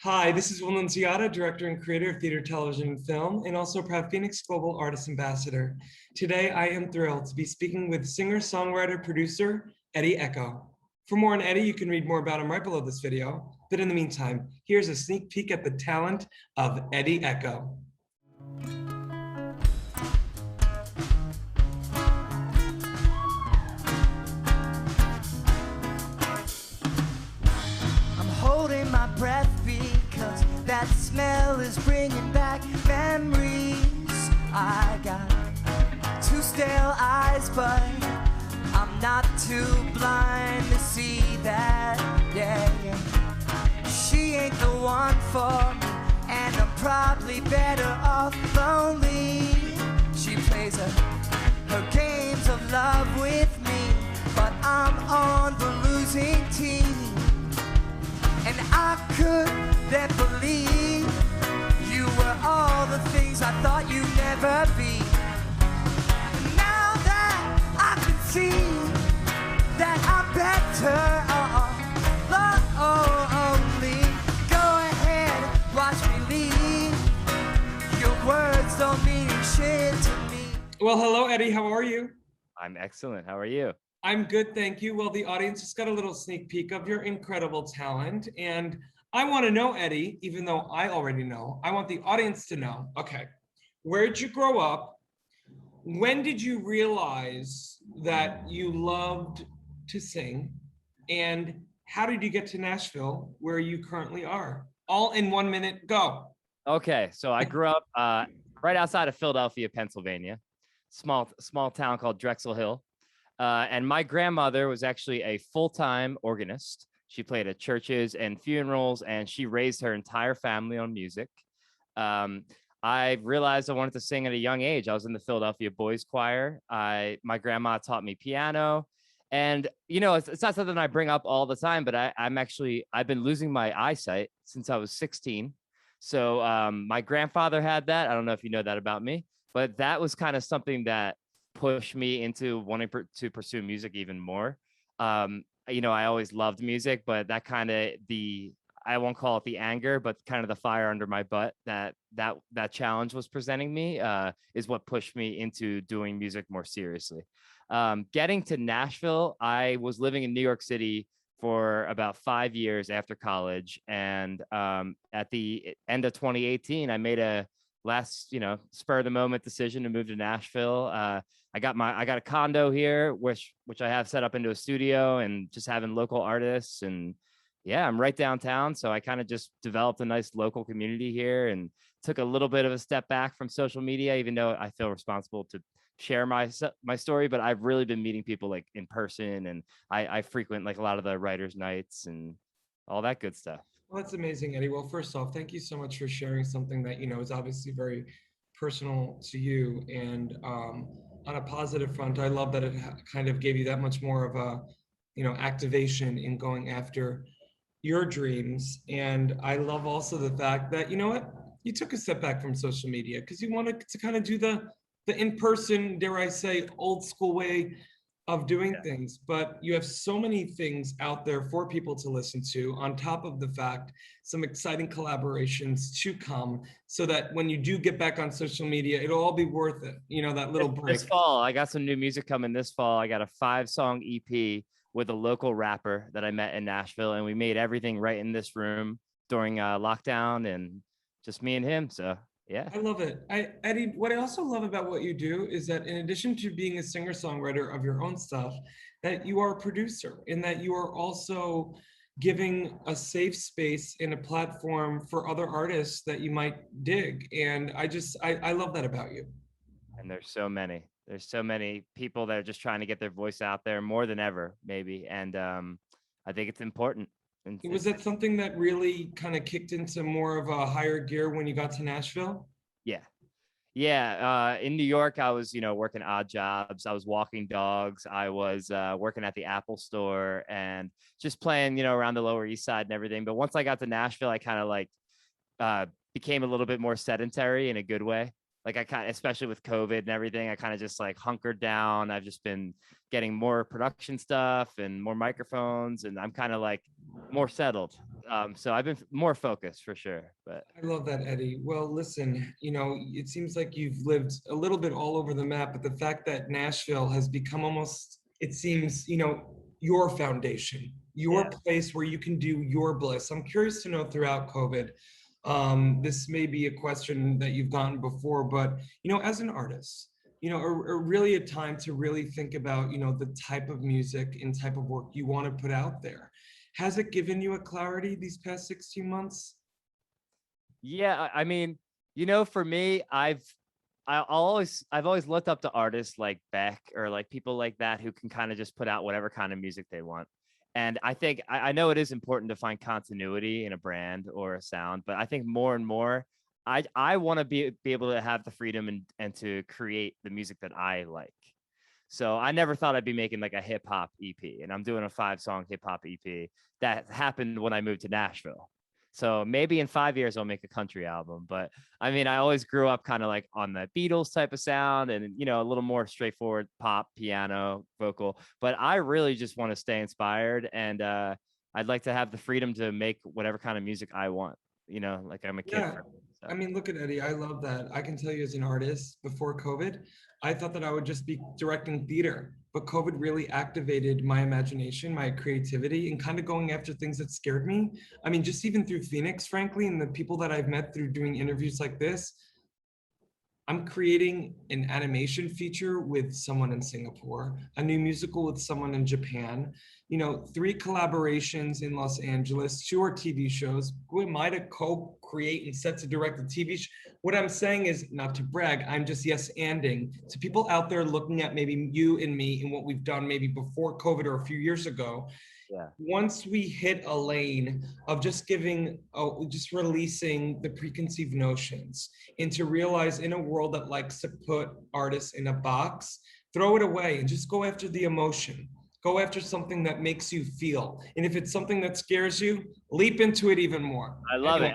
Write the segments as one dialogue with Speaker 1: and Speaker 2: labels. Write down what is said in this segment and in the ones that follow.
Speaker 1: Hi, this is NUNZIATA, director and creator of theater, television, and film, and also proud FENIX Global Artist Ambassador. Today, I am thrilled to be speaking with singer-songwriter producer EDDY Echo. For more on EDDY, you can read more about him right below this video. But in the meantime, here's a sneak peek at the talent of EDDY Echo.
Speaker 2: Holding my breath because that smell is bringing back memories. I got two stale eyes, but I'm not too blind to see that, yeah. She ain't the one for me, and I'm probably better off lonely. She plays her games of love with me, but I'm on the losing team. And I couldn't believe you were all the things I thought you'd never be. Now that I can see that I'm better lonely, go ahead, watch me leave. Your words don't mean shit to me.
Speaker 1: Well, hello, EDDY. How are you?
Speaker 3: I'm excellent. How are you?
Speaker 1: I'm good, thank you. Well, the audience just got a little sneak peek of your incredible talent. And I want to know, EDDY, even though I already know, I want the audience to know, okay, where did you grow up? When did you realize that you loved to sing? And how did you get to Nashville, where you currently are? All in 1 minute, go.
Speaker 3: Okay, so I grew up right outside of Philadelphia, Pennsylvania, small town called Drexel Hill. And my grandmother was actually a full-time organist. She played at churches and funerals, and she raised her entire family on music. I realized I wanted to sing at a young age. I was in the Philadelphia Boys Choir. My grandma taught me piano. And, you know, it's not something I bring up all the time, but I've been losing my eyesight since I was 16. So my grandfather had that. I don't know if you know that about me, but that was kind of something that push me into wanting to pursue music even more. You know, I always loved music, but that kind of I won't call it the anger, but kind of the fire under my butt that challenge was presenting me is what pushed me into doing music more seriously. Getting to Nashville, I was living in New York City for about 5 years after college. And at the end of 2018, I made a last, spur of the moment decision to move to Nashville. I got a condo here, which I have set up into a studio and just having local artists. And yeah, I'm right downtown. So I kind of just developed a nice local community here and took a little bit of a step back from social media, even though I feel responsible to share my story. But I've really been meeting people like in person, and I frequent like a lot of the writers' nights and all that good stuff.
Speaker 1: Well, that's amazing, EDDY. Well, first off, thank you so much for sharing something that, is obviously very personal to you. And on a positive front, I love that it kind of gave you that much more of a, activation in going after your dreams. And I love also the fact that, you took a step back from social media because you wanted to kind of do the in-person, dare I say, old school way of doing things. But you have so many things out there for people to listen to, on top of the fact some exciting collaborations to come, so that when you do get back on social media, it'll all be worth it. That little break.
Speaker 3: This fall, I got some new music coming this fall. I got a 5-song EP with a local rapper that I met in Nashville, and we made everything right in this room during lockdown, and just me and him. So yeah,
Speaker 1: I love it. EDDY, what I also love about what you do is that in addition to being a singer-songwriter of your own stuff, that you are a producer, and that you are also giving a safe space and a platform for other artists that you might dig. And I love that about you.
Speaker 3: And there's so many people that are just trying to get their voice out there more than ever, maybe. And I think it's important. And
Speaker 1: was that something that really kind of kicked into more of a higher gear when you got to Nashville?
Speaker 3: Yeah. In New York, I was, working odd jobs. I was walking dogs. I was working at the Apple store and just playing, around the Lower East Side and everything. But once I got to Nashville, I kind of like became a little bit more sedentary in a good way. Like especially with COVID and everything, I kind of just like hunkered down. I've just been getting more production stuff and more microphones, and I'm kind of like more settled. So I've been more focused for sure. But
Speaker 1: I love that, Eddie. Well, listen, it seems like you've lived a little bit all over the map, but the fact that Nashville has become almost, it seems, your foundation, your place where you can do your bliss. I'm curious to know throughout COVID, this may be a question that you've gotten before, but, as an artist, or really a time to really think about, the type of music and type of work you want to put out there. Has it given you a clarity these past 16 months?
Speaker 3: yeah, I mean, for me, I've always looked up to artists like Beck or like people like that who can kind of just put out whatever kind of music they want. And I think I know it is important to find continuity in a brand or a sound, but I think more and more I want to be able to have the freedom and to create the music that I like. So I never thought I'd be making like a hip hop EP, and I'm doing a 5-song hip hop EP that happened when I moved to Nashville. So maybe in 5 years I'll make a country album. But I mean, I always grew up kind of like on the Beatles type of sound and, a little more straightforward pop, piano, vocal. But I really just want to stay inspired. And I'd like to have the freedom to make whatever kind of music I want, like I'm a kid.
Speaker 1: Yeah. I mean, look at Eddie. I love that. I can tell you as an artist before COVID, I thought that I would just be directing theater, but COVID really activated my imagination, my creativity, and kind of going after things that scared me. I mean, just even through FENIX, frankly, and the people that I've met through doing interviews like this, I'm creating an animation feature with someone in Singapore, a new musical with someone in Japan, 3 collaborations in Los Angeles, 2 are TV shows. Who am I to co-create and set to direct a TV show? What I'm saying is, not to brag, I'm just yes-anding to people out there looking at maybe you and me and what we've done maybe before COVID or a few years ago.
Speaker 3: Yeah.
Speaker 1: Once we hit a lane of just releasing the preconceived notions and to realize in a world that likes to put artists in a box, throw it away and just go after the emotion. Go after something that makes you feel. And if it's something that scares you, leap into it even more.
Speaker 3: I love it.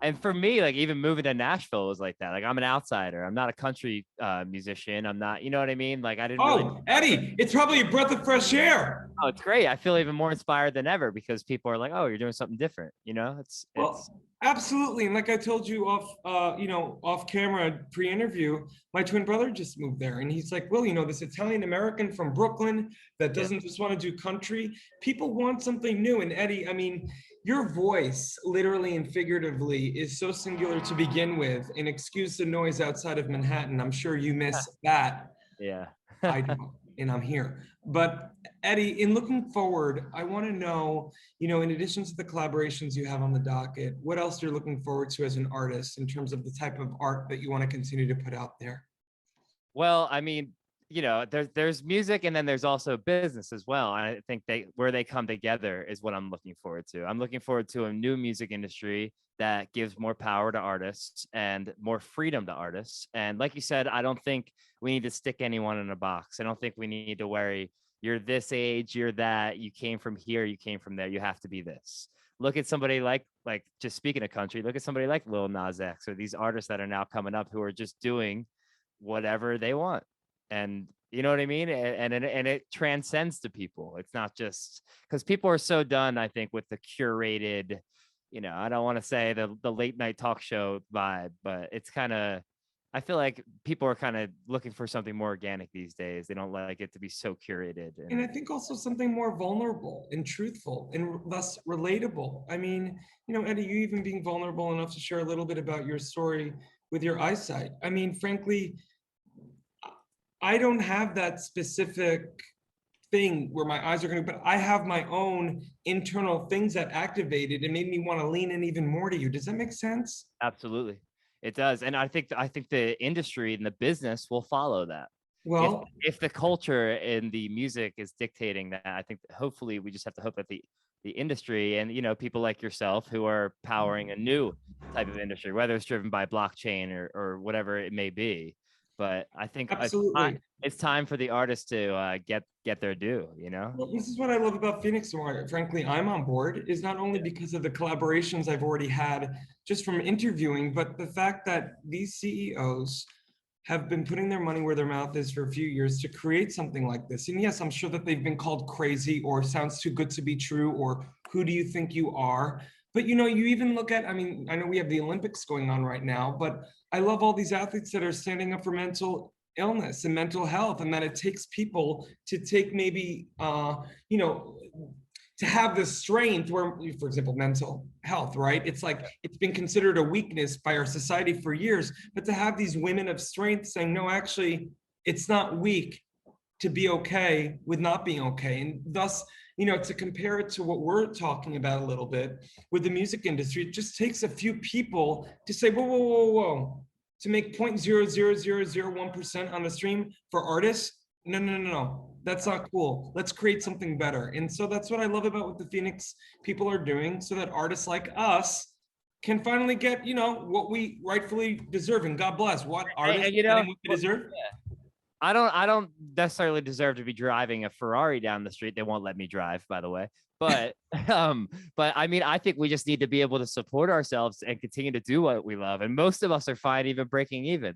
Speaker 3: And for me, like even moving to Nashville was like that. Like I'm an outsider. I'm not a country musician. I'm not, you know what I mean? Like I didn't really.
Speaker 1: Eddie, it's probably a breath of fresh air.
Speaker 3: Oh, it's great. I feel even more inspired than ever because people are like, "Oh, you're doing something different." It's
Speaker 1: absolutely. And like I told you off camera pre-interview, my twin brother just moved there, and he's like, "Well, this Italian American from Brooklyn that doesn't just want to do country. People want something new." And Eddie, I mean, your voice, literally and figuratively, is so singular to begin with. And excuse the noise outside of Manhattan. I'm sure you miss that.
Speaker 3: Yeah.
Speaker 1: I do, and I'm here. But Eddie, in looking forward, I want to know, in addition to the collaborations you have on the docket, what else you're looking forward to as an artist in terms of the type of art that you want to continue to put out there?
Speaker 3: Well, I mean, there's music and then there's also business as well. And I think where they come together is what I'm looking forward to. I'm looking forward to a new music industry that gives more power to artists and more freedom to artists. And like you said, I don't think we need to stick anyone in a box. I don't think we need to worry, you're this age, you're that, you came from here, you came from there, you have to be this. Look at somebody like just speaking of country, look at somebody like Lil Nas X or these artists that are now coming up who are just doing whatever they want. And you know what I mean? And it transcends to people. It's not just because people are so done, I think, with the curated, I don't want to say the late night talk show vibe, but it's kind of, I feel like people are kind of looking for something more organic these days. They don't like it to be so curated.
Speaker 1: And I think also something more vulnerable and truthful and less relatable. I mean, Eddie, you even being vulnerable enough to share a little bit about your story with your eyesight. I mean, frankly, I don't have that specific thing where my eyes are going to, but I have my own internal things that activated and made me want to lean in even more to you. Does that make sense?
Speaker 3: Absolutely. It does. And I think the industry and the business will follow that.
Speaker 1: Well,
Speaker 3: if the culture and the music is dictating that, I think that hopefully we just have to hope that the industry and, people like yourself who are powering a new type of industry, whether it's driven by blockchain or whatever it may be. But I think it's time for the artists to get their due,
Speaker 1: Well, this is what I love about FENIX, and why, frankly, I'm on board, is not only because of the collaborations I've already had just from interviewing, but the fact that these CEOs have been putting their money where their mouth is for a few years to create something like this. And yes, I'm sure that they've been called crazy or sounds too good to be true or who do you think you are? But you know, you even look at, I mean, I know we have the Olympics going on right now, but I love all these athletes that are standing up for mental illness and mental health, and that it takes people to take maybe, you know, to have the strength where, for example, mental health, right? It's like, it's been considered a weakness by our society for years, but to have these women of strength saying, no, actually, it's not weak to be okay with not being okay. And thus, you know, to compare it to what we're talking about a little bit with the music industry, it just takes a few people to say, whoa, whoa, whoa, whoa, to make 0.00001% on the stream for artists. No, no, no, no, that's not cool. Let's create something better. And so that's what I love about what the FENIX people are doing, so that artists like us can finally get, you know, what we rightfully deserve. And God bless what artists
Speaker 3: you know,
Speaker 1: getting what they deserve.
Speaker 3: I don't necessarily deserve to be driving a Ferrari down the street. They won't let me drive, by the way. But but I mean, I think we just need to be able to support ourselves and continue to do what we love. And most of us are fine even breaking even.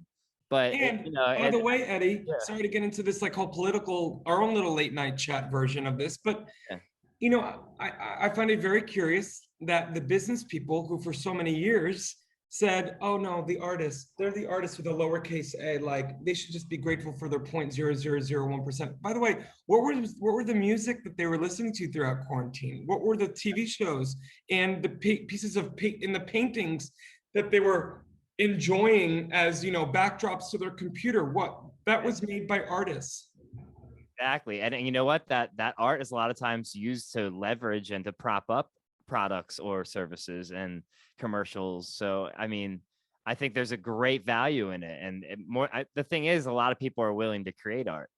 Speaker 3: But
Speaker 1: And
Speaker 3: you know,
Speaker 1: by the way, Eddie,
Speaker 3: yeah.
Speaker 1: sorry to get into this like whole political, our own little late night chat version of this, but
Speaker 3: Yeah.
Speaker 1: you know, I find it very curious that the business people who for so many years said, oh no, the artists, they're the artists with a lowercase a, like they should just be grateful for their 0.0001%. By the way, what were the music that they were listening to throughout quarantine? What were the TV shows and the pieces of paint in the paintings that they were enjoying as, you know, backdrops to their computer? What that was made by artists.
Speaker 3: Exactly. And you know what? That art is a lot of times used to leverage and to prop up products or services and commercials. So, I mean, I think there's a great value in it. And the thing is, a lot of people are willing to create art.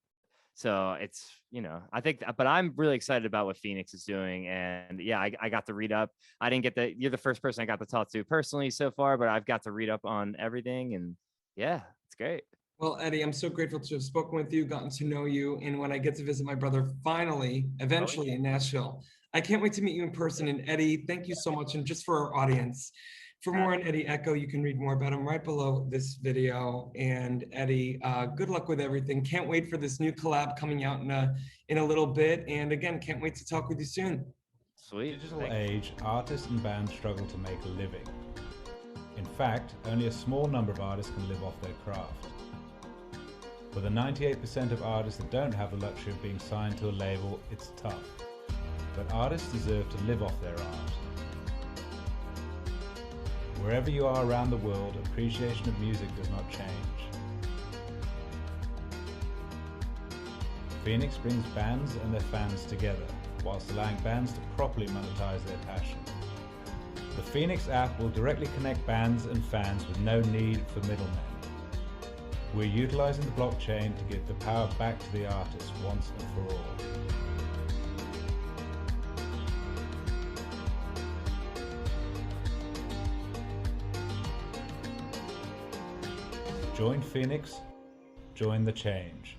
Speaker 3: So it's, you know, I think, but I'm really excited about what FENIX is doing. And yeah, I got to read up. I didn't get you're the first person I got to talk to personally so far, but I've got to read up on everything. And yeah, it's great.
Speaker 1: Well, Eddie, I'm so grateful to have spoken with you, gotten to know you. And when I get to visit my brother finally, eventually in Nashville, I can't wait to meet you in person. And Eddie, thank you so much. And just for our audience, for more on Eddie Echo, you can read more about him right below this video. And Eddie, good luck with everything. Can't wait for this new collab coming out in a little bit. And again, can't wait to talk with you soon.
Speaker 3: Sweet.
Speaker 4: Digital age, artists and bands struggle to make a living. In fact, only a small number of artists can live off their craft. For the 98% of artists that don't have the luxury of being signed to a label, it's tough. But artists deserve to live off their art. Wherever you are around the world, appreciation of music does not change. FENIX brings bands and their fans together, whilst allowing bands to properly monetize their passion. The FENIX app will directly connect bands and fans with no need for middlemen. We're utilizing the blockchain to give the power back to the artist once and for all. Join FENIX, join the change.